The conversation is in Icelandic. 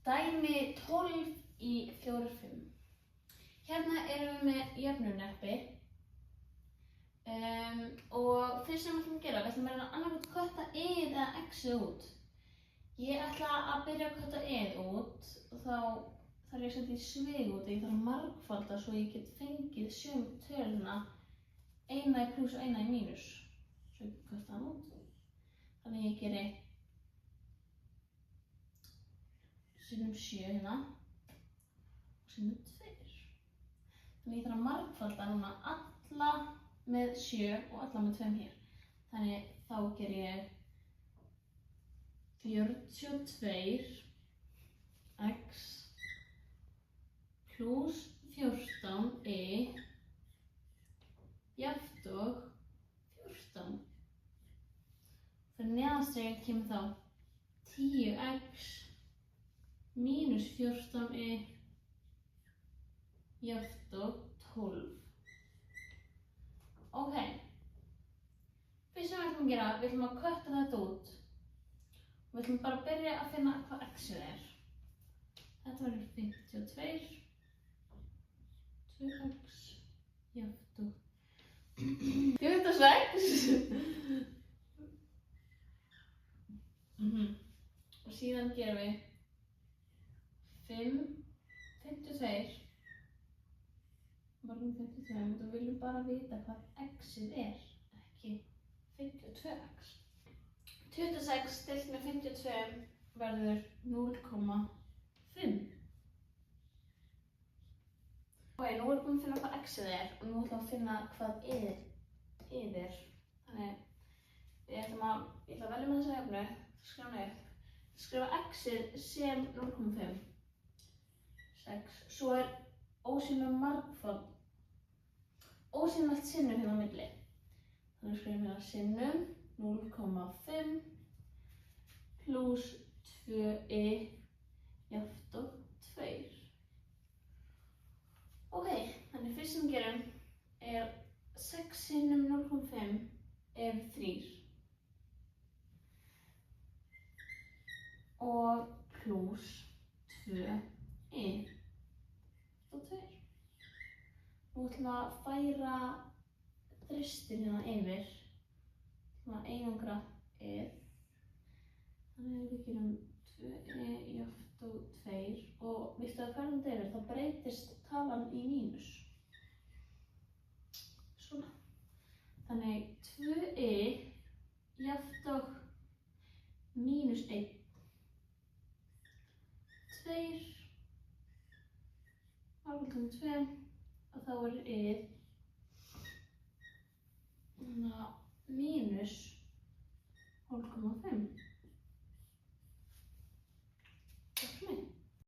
Dæmi 12 í 4-5. Hérna erum við með jöfnunarepli og fyrst sem við ætlum að gera, við ætlum að annarkvæmt kötta y-ið eða x-ið út. Ég ætla að byrja að kötta y-ið út og þá þarf ég að setja í svig út. Ég þarf að margfalda svo ég get fengið sömu töluna, eina í plús og eina í mínus. Svo ég kötta hann út. Þannig ég geri sinnum 7 hérna og sinnum 2. Þannig ég þarf að margfalda núna alla með 7 og alla með 2 hér. Þannig þá ger ég 42 x plus 14 y jafnt og 14. Fyrir neðanstregið kemur þá 10x mínus 14 y jafnt og 12. Ok. Fyrst sem við ætlum að gera, við ætlum að kötta þetta út. Og við ætlum bara að byrja að finna hvað x-ið er. Þetta verður 52. 2x jafnt og 46. Og síðan gerum við 52 morgun 52 og við viljum bara vita hvað x-ið er, ekki 52x. 26 deilt með 52 verður 0,5. Ok, nú erum við búin að finna hvað x-ið er og nú ætlum við að finna hvað y-ið er. Þannig ég ætla að velja með þessa jöfnu, skrifa hana upp. Skrifa x-ið sem 0,5. 6. Svo er ósýnilegt margfald. Ósýnilegt sinnum hérna á milli. Þannig skrifum við sinnum 0,5 plus 2y jafnt og 2. Ok, þannig fyrst sem við gerum er 6 sinnum 0,5 er 3. Og plus 2y og 2. Nú ætlum við að færa þristin hérna yfir. Ætlum að einangra y. Þannig að við gerum 2y jafnt og 2 og viltu að færa þetta yfir þá breytist talan í mínus. Svona. Þannig 2y jafnt og mínus 1. 2 margfaldan með 2 og þá er y mínus 0,5.